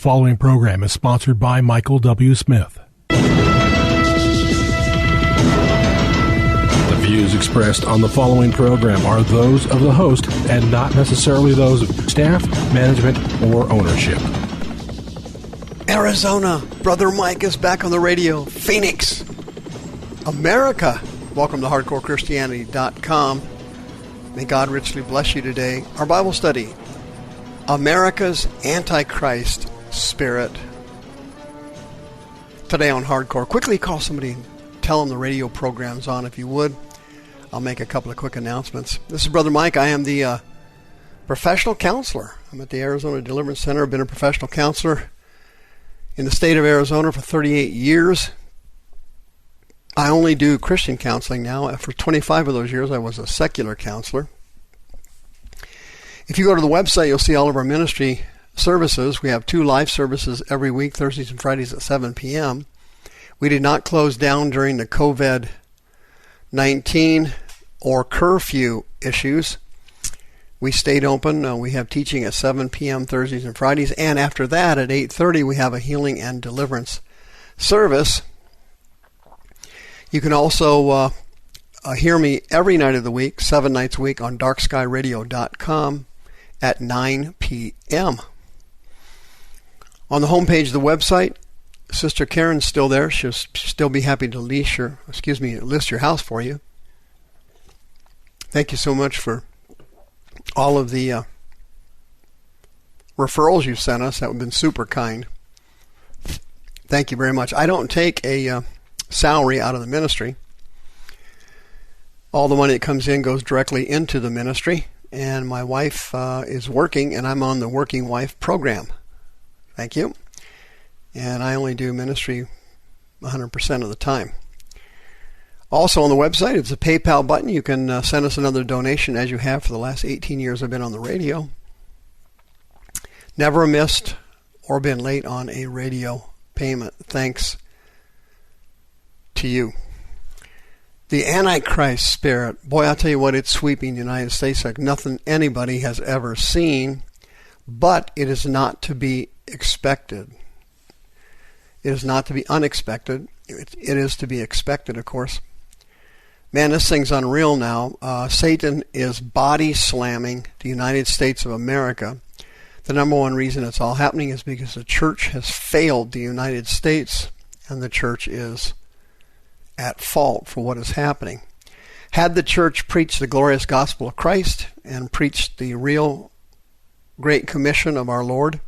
following program is sponsored by Michael W. Smith. The views expressed on the following program are those of the host and not necessarily those of staff, management, or ownership. Arizona, Brother Mike is back on the radio. Phoenix, America. Welcome to HardcoreChristianity.com. May God richly bless you today. Our Bible study, America's Antichrist Spirit. Today on Hardcore. Quickly call somebody and tell them the radio program's on if you would. I'll make a couple of quick announcements. This is Brother Mike. I am the professional counselor. I'm at the Arizona Deliverance Center. I've been a professional counselor in the state of Arizona for 38 years. I only do Christian counseling now. For 25 of those years, I was a secular counselor. If you go to the website, you'll see all of our ministry services. We have 2 live services every week, Thursdays and Fridays at 7 p.m. We did not close down during the COVID-19 or curfew issues. We stayed open. We have teaching at 7 p.m. Thursdays and Fridays. And after that, at 8:30, we have a healing and deliverance service. You can also hear me every night of the week, 7 nights a week, on darkskyradio.com at 9 p.m. On the homepage of the website, Sister Karen's still there. She'll still be happy to list your house for you. Thank you so much for all of the referrals you've sent us. That would have been super kind. Thank you very much. I don't take a salary out of the ministry. All the money that comes in goes directly into the ministry, and my wife is working, and I'm on the Working Wife program. Thank you. And I only do ministry 100% of the time. Also on the website, it's a PayPal button. You can send us another donation as you have for the last 18 years I've been on the radio. Never missed or been late on a radio payment. Thanks to you. The Antichrist spirit, boy, I'll tell you what, it's sweeping the United States like nothing anybody has ever seen, but it is not to be expected. It is not to be unexpected. It is to be expected, of course. Man, this thing's unreal now. Satan is body slamming the United States of America. The number one reason it's all happening is because the church has failed the United States, and the church is at fault for what is happening. Had the church preached the glorious gospel of Christ and preached the real great commission of our Lord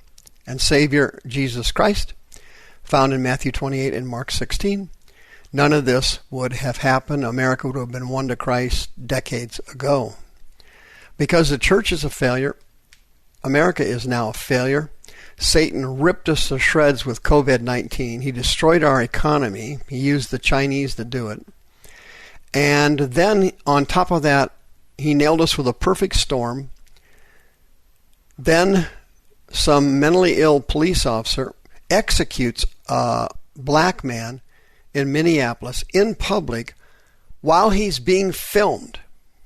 and Savior Jesus Christ, found in Matthew 28 and Mark 16, none of this would have happened. America would have been won to Christ decades ago. Because the church is a failure, America is now a failure. Satan ripped us to shreds with COVID-19. He destroyed our economy. He used the Chinese to do it. And then on top of that, he nailed us with a perfect storm. Then some mentally ill police officer executes a black man in Minneapolis in public while he's being filmed.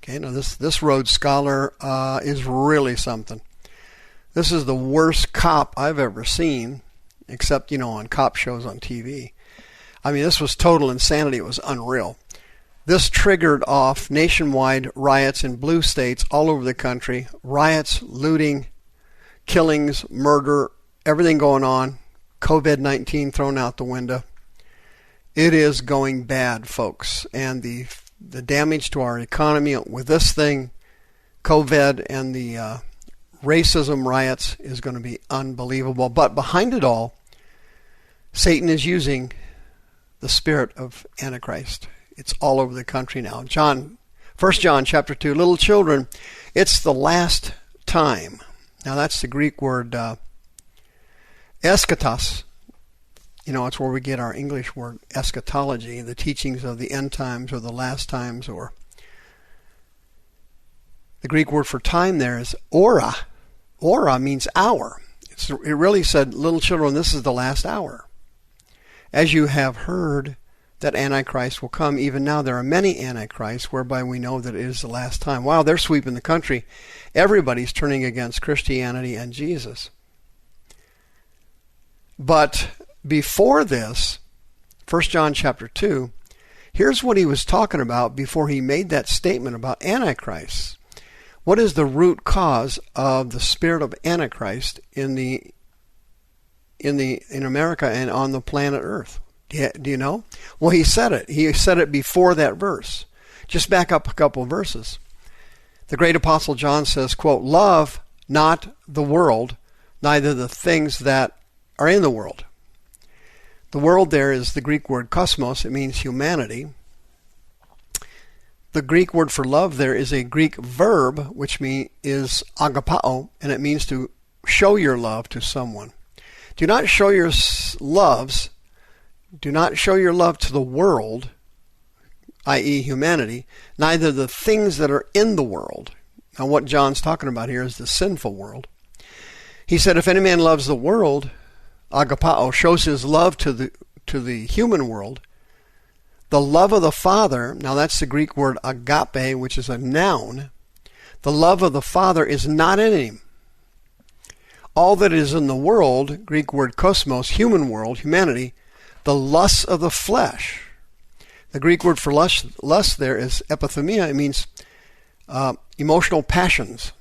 Okay, now this Rhodes Scholar is really something. This is the worst cop I've ever seen, except, on cop shows on TV. I mean, this was total insanity. It was unreal. This triggered off nationwide riots in blue states all over the country. Riots, looting, killings, murder, everything going on. COVID-19 thrown out the window. It is going bad, folks. And the damage to our economy with this thing, COVID, and the racism riots is going to be unbelievable. But behind it all, Satan is using the spirit of Antichrist. It's all over the country now. 1 John chapter 2, little children, it's the last time. Now that's the Greek word eschatos. It's where we get our English word eschatology, the teachings of the end times or the last times, or the Greek word for time there is ora. Ora means hour. It really said, little children, this is the last hour. As you have heard that Antichrist will come, even now there are many Antichrists, whereby we know that it is the last time. Wow, they're sweeping the country. Everybody's turning against Christianity and Jesus. But before this, 1 John chapter 2, here's what he was talking about before he made that statement about Antichrist. What is the root cause of the spirit of Antichrist in America and on the planet Earth? Do you know? Well, he said it. He said it before that verse. Just back up a couple of verses. The great apostle John says, quote, "Love not the world, neither the things that are in the world." The world there is the Greek word kosmos. It means humanity. The Greek word for love there is a Greek verb, which is agapao, and it means to show your love to someone. Do not show your love to the world, i.e. humanity, neither the things that are in the world. Now what John's talking about here is the sinful world. He said, if any man loves the world, agapao, shows his love to the human world, the love of the Father, now that's the Greek word agape, which is a noun. The love of the Father is not in him. All that is in the world, Greek word kosmos, human world, humanity, the lusts of the flesh. The Greek word for lust there is epithumia. It means emotional passions.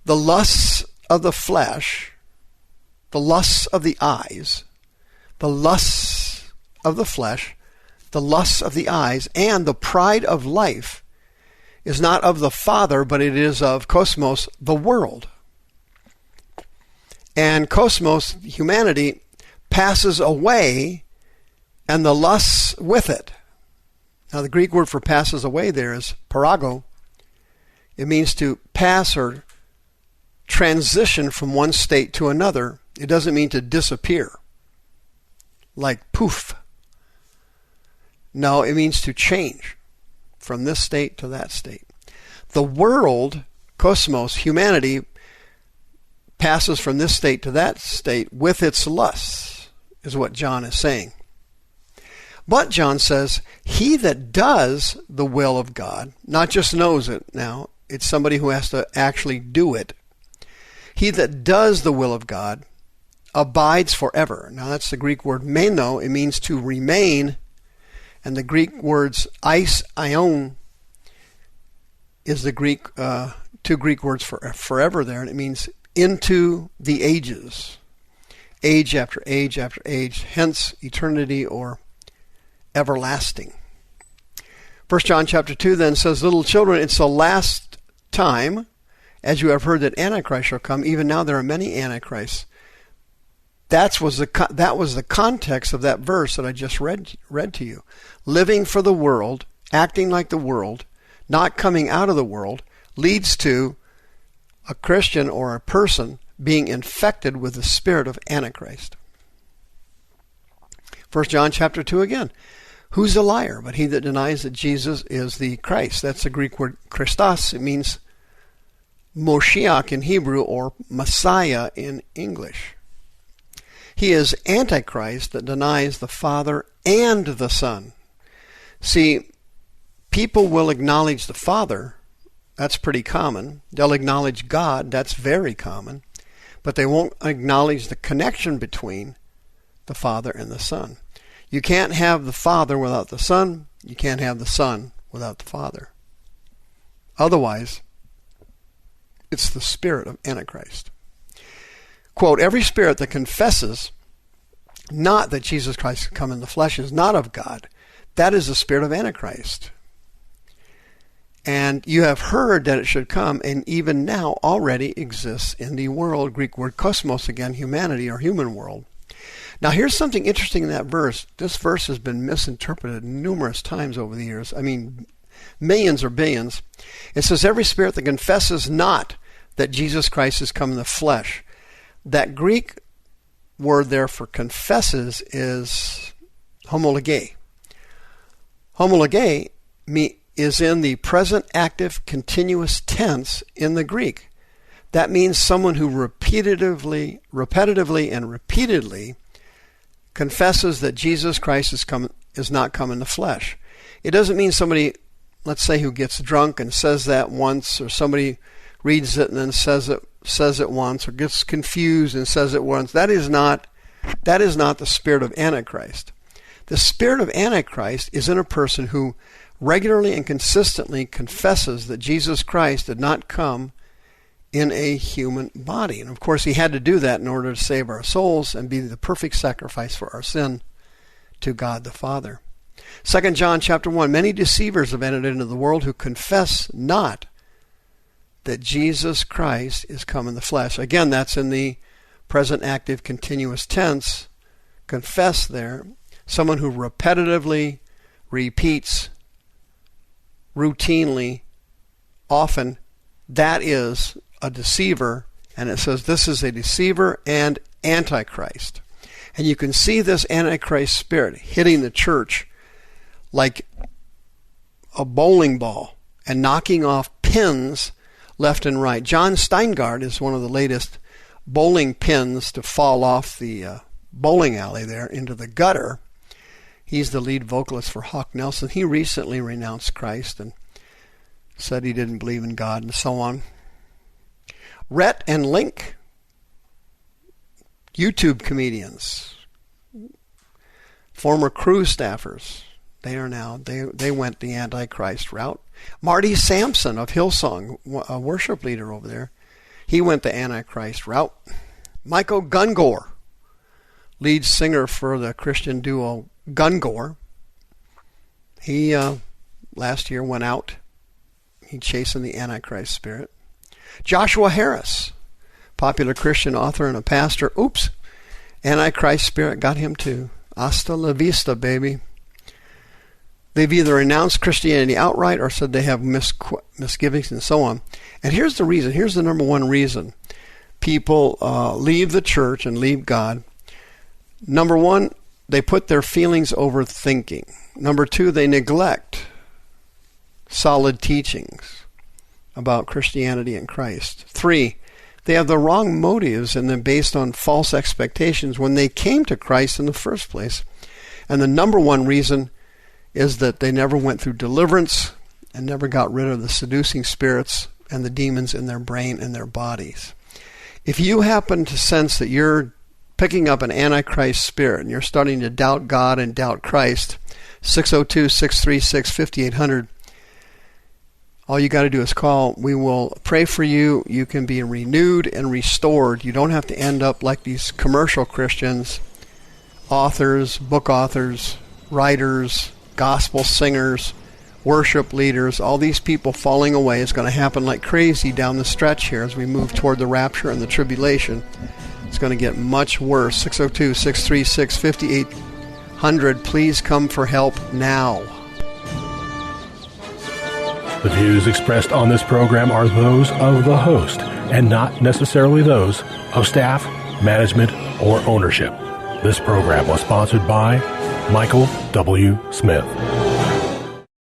The lusts of the flesh, the lusts of the eyes, the lusts of the flesh, the lusts of the eyes, and the pride of life is not of the Father, but it is of kosmos, the world. And kosmos, humanity, passes away, and the lusts with it. Now the Greek word for passes away there is parago. It means to pass or transition from one state to another. It doesn't mean to disappear, like poof. No, it means to change from this state to that state. The world, kosmos, humanity, passes from this state to that state with its lusts, is what John is saying. But John says, he that does the will of God, not just knows it now, it's somebody who has to actually do it. He that does the will of God abides forever. Now that's the Greek word meno. It means to remain. And the Greek words ion is the Greek two Greek words for forever there, and it means into the ages, age after age after age, hence eternity or everlasting. 1 John chapter 2 then says, little children, it's the last time, as you have heard that Antichrist shall come. Even now there are many Antichrists. That was the context of that verse that I just read to you. Living for the world, acting like the world, not coming out of the world, leads to a Christian or a person being infected with the spirit of Antichrist. 1 John chapter 2 again. Who's a liar but he that denies that Jesus is the Christ? That's the Greek word Christos. It means Moshiach in Hebrew or Messiah in English. He is Antichrist that denies the Father and the Son. See, people will acknowledge the Father. That's pretty common. They'll acknowledge God. That's very common. But they won't acknowledge the connection between the Father and the Son. You can't have the Father without the Son. You can't have the Son without the Father. Otherwise, it's the spirit of Antichrist. Quote, every spirit that confesses not that Jesus Christ has come in the flesh is not of God. That is the spirit of Antichrist. And you have heard that it should come, and even now already exists in the world. Greek word kosmos, again, humanity or human world. Now here's something interesting in that verse. This verse has been misinterpreted numerous times over the years. I mean, millions or billions. It says, every spirit that confesses not that Jesus Christ has come in the flesh. That Greek word there for confesses is homologe. Homologe is in the present active continuous tense in the Greek. That means someone who repetitively and repeatedly confesses that Jesus Christ is not come in the flesh. It doesn't mean somebody, let's say, who gets drunk and says that once, or somebody reads it and then says it once, or gets confused and says it once. That is not That is not the spirit of Antichrist. The spirit of Antichrist is in a person who regularly and consistently confesses that Jesus Christ did not come in a human body. And of course, he had to do that in order to save our souls and be the perfect sacrifice for our sin to God the Father. 2 John chapter 1, many deceivers have entered into the world who confess not that Jesus Christ is come in the flesh. Again, that's in the present active continuous tense. Confess there. Someone who repetitively repeats, routinely, often, that is a deceiver. And it says this is a deceiver and antichrist. And you can see this antichrist spirit hitting the church like a bowling ball and knocking off pins left and right. John Steingard is one of the latest bowling pins to fall off the bowling alley there into the gutter. He's the lead vocalist for Hawk Nelson. He recently renounced Christ and said he didn't believe in God and so on. Rhett and Link, YouTube comedians, former crew staffers, they went the Antichrist route. Marty Sampson of Hillsong, a worship leader over there, he went the Antichrist route. Michael Gungor, lead singer for the Christian duo Gungor, he last year went out. He chasing the Antichrist spirit. Joshua Harris, popular Christian author and a pastor. Oops, Antichrist spirit got him too. Hasta la vista, baby. They've either renounced Christianity outright or said they have misgivings and so on. And here's the reason. Here's the number one reason people leave the church and leave God. Number one, they put their feelings over thinking. Number two, they neglect solid teachings about Christianity and Christ. Three, they have the wrong motives and they're based on false expectations when they came to Christ in the first place. And the number one reason is that they never went through deliverance and never got rid of the seducing spirits and the demons in their brain and their bodies. If you happen to sense that you're picking up an Antichrist spirit and you're starting to doubt God and doubt Christ, 602-636-5800, all you got to do is call. We will pray for you. You can be renewed and restored. You don't have to end up like these commercial Christians, authors, book authors, writers, gospel singers, worship leaders, all these people falling away. Is going to happen like crazy down the stretch here as we move toward the rapture and the tribulation. It's going to get much worse. 602-636-5800. Please come for help now. The views expressed on this program are those of the host and not necessarily those of staff, management, or ownership. This program was sponsored by Michael W. Smith.